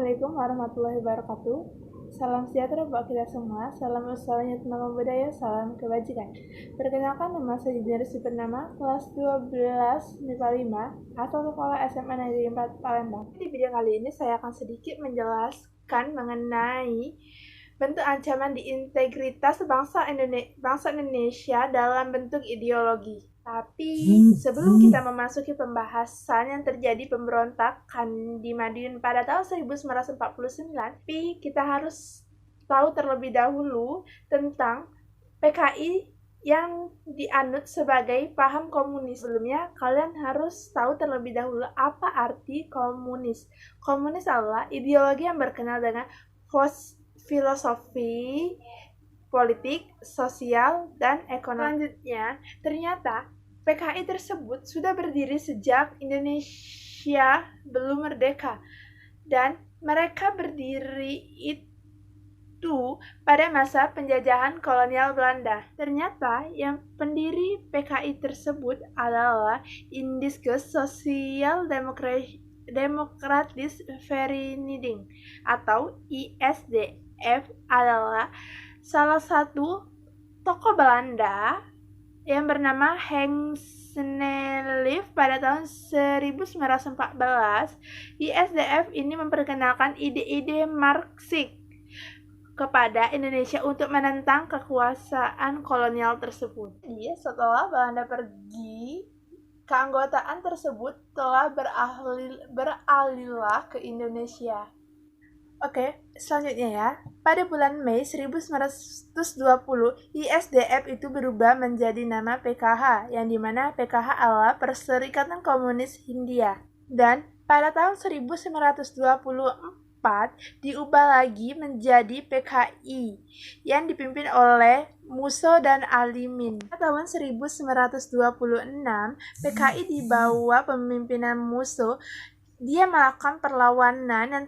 Assalamualaikum warahmatullahi wabarakatuh. Salam sejahtera buat kita semua. Salam usahanya nama budaya, salam kebajikan. Perkenalkan, nama saya Jenius bernama kelas 12 MIPA 5 asal sekolah SMA Negeri 4 Palembang. Di video kali ini saya akan sedikit menjelaskan mengenai bentuk ancaman di integritas bangsa Indonesia dalam bentuk ideologi. Tapi sebelum kita memasuki pembahasan yang terjadi pemberontakan di Madiun pada tahun 1949, tapi kita harus tahu terlebih dahulu tentang PKI yang dianut sebagai paham komunis. Sebelumnya, kalian harus tahu terlebih dahulu apa arti komunis. Komunis adalah ideologi yang berkenal dengan filosofi, politik, sosial, dan ekonomi. Selanjutnya, ternyata PKI tersebut sudah berdiri sejak Indonesia belum merdeka, dan mereka berdiri itu pada masa penjajahan kolonial Belanda. Ternyata yang pendiri PKI tersebut adalah Indische Social Democratische Vereniging atau ISDF, adalah salah satu tokoh Belanda yang bernama Henk Sneller pada tahun 1914. ISDF ini memperkenalkan ide-ide Marxis kepada Indonesia untuk menentang kekuasaan kolonial tersebut. Jadi, setelah Belanda pergi, keanggotaan tersebut telah beralihlah ke Indonesia. Oke, selanjutnya ya. Pada bulan Mei 1920, ISDF itu berubah menjadi nama PKH, yang dimana PKH adalah Perserikatan Komunis Hindia. Dan pada tahun 1924, diubah lagi menjadi PKI, yang dipimpin oleh Musso dan Alimin. Pada tahun 1926, PKI di bawah pemimpinan Musso, dia melakukan perlawanan yang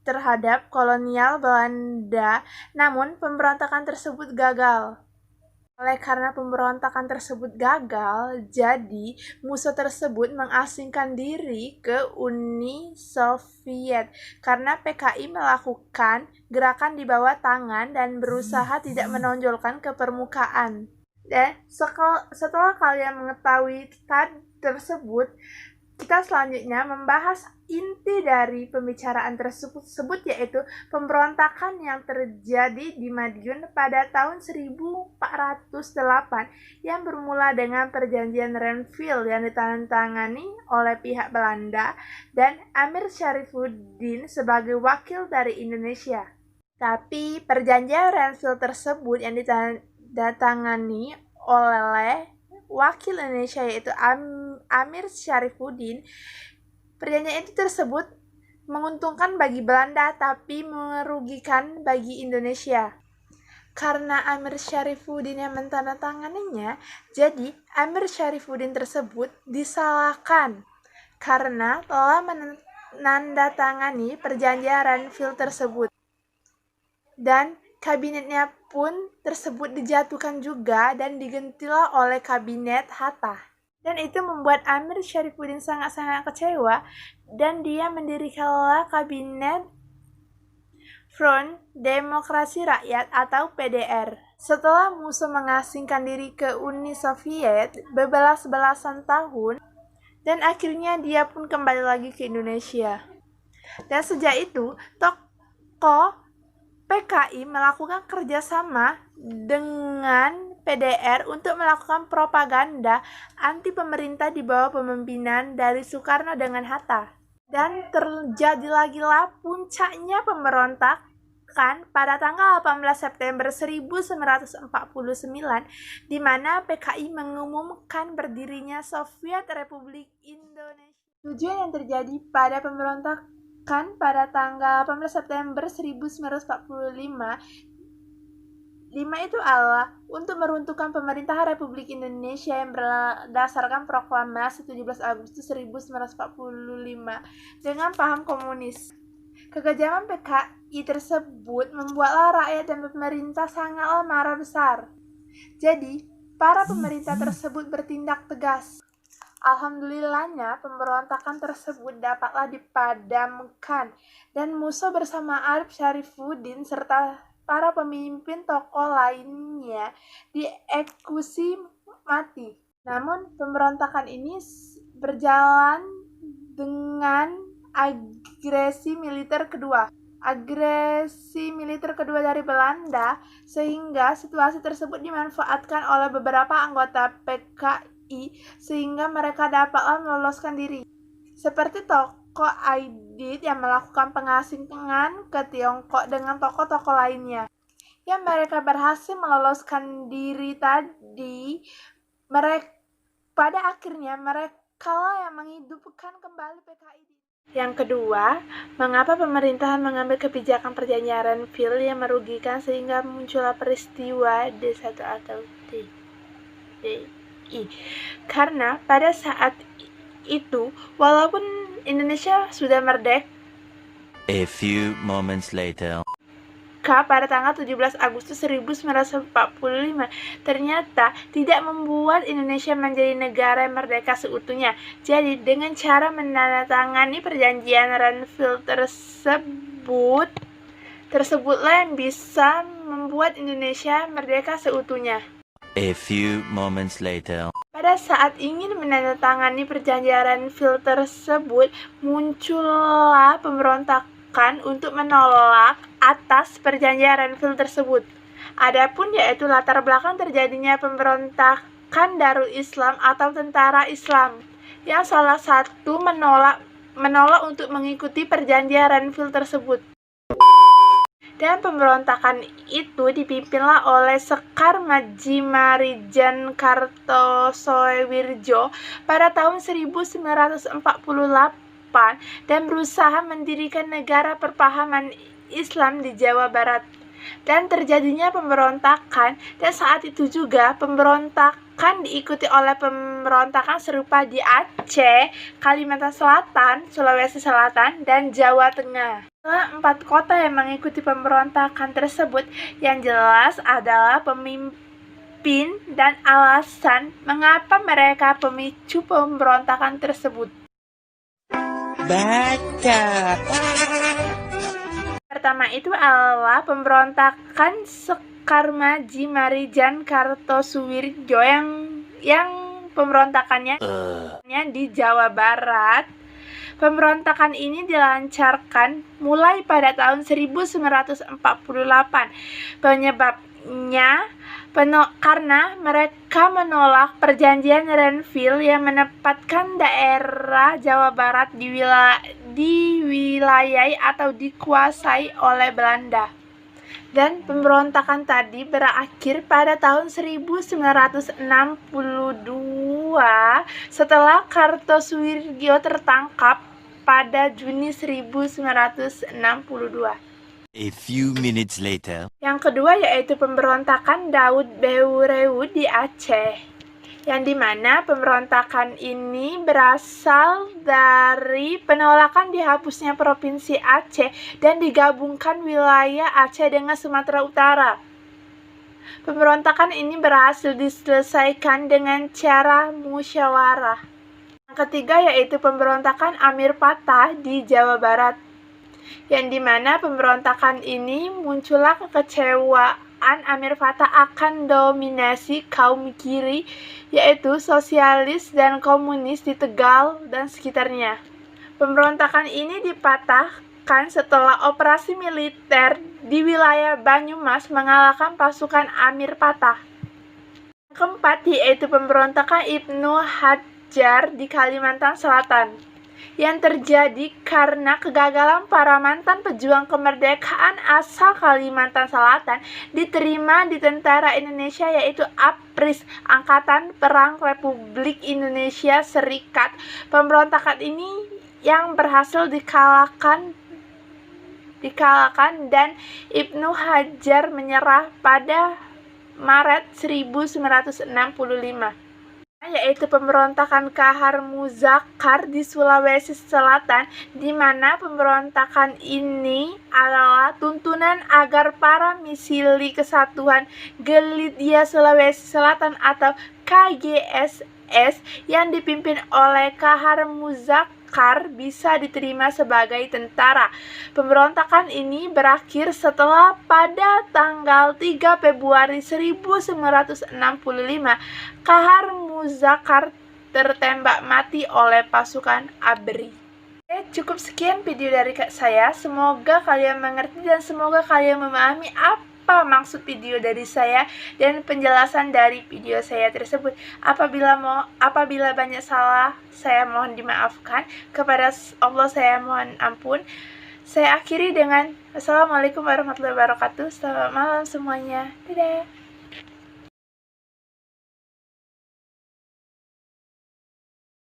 terhadap kolonial Belanda, namun pemberontakan tersebut gagal. Oleh karena pemberontakan tersebut gagal, jadi Musso tersebut mengasingkan diri ke Uni Soviet karena PKI melakukan gerakan di bawah tangan dan berusaha tidak menonjolkan ke permukaan. Dan setelah kalian mengetahui tersebut, kita selanjutnya membahas inti dari pembicaraan tersebut, yaitu pemberontakan yang terjadi di Madiun pada tahun 1408 yang bermula dengan perjanjian Renville yang ditandatangani oleh pihak Belanda dan Amir Syarifuddin sebagai wakil dari Indonesia. Tapi perjanjian Renville tersebut yang ditandatangani oleh wakil Indonesia yaitu Amir Syarifuddin, perjanjian itu tersebut menguntungkan bagi Belanda tapi merugikan bagi Indonesia. Karena Amir Syarifuddin yang menandatanganinya, jadi Amir Syarifuddin tersebut disalahkan karena telah menandatangani perjanjian Renville tersebut. Dan kabinetnya pun tersebut dijatuhkan juga dan digantilah oleh kabinet Hatta. Dan itu membuat Amir Syarifuddin sangat-sangat kecewa dan dia mendirikanlah kabinet Front Demokrasi Rakyat atau PDR. Setelah Musso mengasingkan diri ke Uni Soviet bebelas-belasan tahun, dan akhirnya dia pun kembali lagi ke Indonesia. Dan sejak itu, tokoh PKI melakukan kerjasama dengan PDR untuk melakukan propaganda anti pemerintah di bawah pemimpinan dari Soekarno dengan Hatta. Dan terjadi lagi-lah puncaknya pemberontakan pada tanggal 18 September 1949, di mana PKI mengumumkan berdirinya Soviet Republik Indonesia. Tujuan yang terjadi pada pemberontakan pada tanggal 18 September 1945 itu adalah untuk meruntuhkan pemerintahan Republik Indonesia yang berdasarkan proklamasi 17 Agustus 1945 dengan paham komunis. Kekejaman PKI tersebut membuatlah rakyat dan pemerintah sangatlah marah besar. Jadi, para pemerintah tersebut bertindak tegas. Alhamdulillahnya, pemberontakan tersebut dapatlah dipadamkan dan Musa bersama Arif Syarifuddin serta para pemimpin tokoh lainnya dieksekusi mati. Namun, pemberontakan ini berjalan dengan agresi militer kedua dari Belanda, sehingga situasi tersebut dimanfaatkan oleh beberapa anggota PKI sehingga mereka dapatlah meloloskan diri. Seperti tokoh Aidit yang melakukan pengasingan ke Tiongkok dengan tokoh-tokoh lainnya. Yang mereka berhasil meloloskan diri tadi, pada akhirnya mereka lah yang menghidupkan kembali PKI. Yang kedua, mengapa pemerintahan mengambil kebijakan perjanjian Renville yang merugikan sehingga muncullah peristiwa D1 atau DI? Karena pada saat itu, walaupun Indonesia sudah merdeka, A few moments later. pada tanggal 17 Agustus 1945 ternyata tidak membuat Indonesia menjadi negara yang merdeka seutuhnya. Jadi dengan cara menandatangani perjanjian Renville tersebutlah yang bisa membuat Indonesia merdeka seutuhnya. A few moments later. Pada saat ingin menandatangani perjanjian Renville tersebut, muncullah pemberontakan untuk menolak atas perjanjian Renville tersebut. Adapun yaitu latar belakang terjadinya pemberontakan Darul Islam atau Tentara Islam, yang salah satu menolak untuk mengikuti perjanjian Renville tersebut. Dan pemberontakan itu dipimpinlah oleh Sekar Majimarijan Kartosoewirjo pada tahun 1948 dan berusaha mendirikan negara perpahaman Islam di Jawa Barat. Dan terjadinya pemberontakan, dan saat itu juga pemberontakan diikuti oleh pemberontakan serupa di Aceh, Kalimantan Selatan, Sulawesi Selatan, dan Jawa Tengah. 4 kota yang mengikuti pemberontakan tersebut yang jelas adalah pemimpin dan alasan mengapa mereka pemicu pemberontakan tersebut. Baca. Pertama itu adalah pemberontakan Sekar Majimarijan Kartosuwirjo yang pemberontakannya di Jawa Barat. Pemberontakan ini dilancarkan mulai pada tahun 1948. Penyebabnya karena mereka menolak perjanjian Renville yang menempatkan daerah Jawa Barat diwilayai atau dikuasai oleh Belanda. Dan pemberontakan tadi berakhir pada tahun 1962 setelah Kartosuwirjo tertangkap pada Juni 1962. A few minutes later. Yang kedua yaitu pemberontakan Daud Beureud di Aceh, yang dimana pemberontakan ini berasal dari penolakan dihapusnya Provinsi Aceh dan digabungkan wilayah Aceh dengan Sumatera Utara. Pemberontakan ini berhasil diselesaikan dengan cara musyawarah. Yang ketiga yaitu pemberontakan Amir Patah di Jawa Barat, yang dimana pemberontakan ini muncullah kekecewaan Amir Patah akan dominasi kaum kiri, yaitu sosialis dan komunis di Tegal dan sekitarnya. Pemberontakan ini dipatahkan setelah operasi militer di wilayah Banyumas mengalahkan pasukan Amir Patah. Yang keempat yaitu pemberontakan Ibnu Hajar di Kalimantan Selatan, yang terjadi karena kegagalan para mantan pejuang kemerdekaan asal Kalimantan Selatan diterima di tentara Indonesia, yaitu APRIS, Angkatan Perang Republik Indonesia Serikat. Pemberontakan ini yang berhasil dikalahkan dan Ibnu Hajar menyerah pada Maret 1965. Yaitu pemberontakan Kahar Muzakkar di Sulawesi Selatan, di mana pemberontakan ini adalah tuntunan agar para Misili Kesatuan Gelidia Sulawesi Selatan atau KGS IS yang dipimpin oleh Kahar Muzakkar bisa diterima sebagai tentara. Pemberontakan ini berakhir setelah pada tanggal 3 Februari 1965 Kahar Muzakkar tertembak mati oleh pasukan ABRI. Cukup sekian video dari saya. Semoga kalian mengerti dan semoga kalian memahami apa maksud video dari saya dan penjelasan dari video saya tersebut. Apabila banyak salah, saya mohon dimaafkan. Kepada Allah saya mohon ampun. Saya akhiri dengan Assalamualaikum warahmatullahi wabarakatuh. Selamat malam semuanya. Dadah.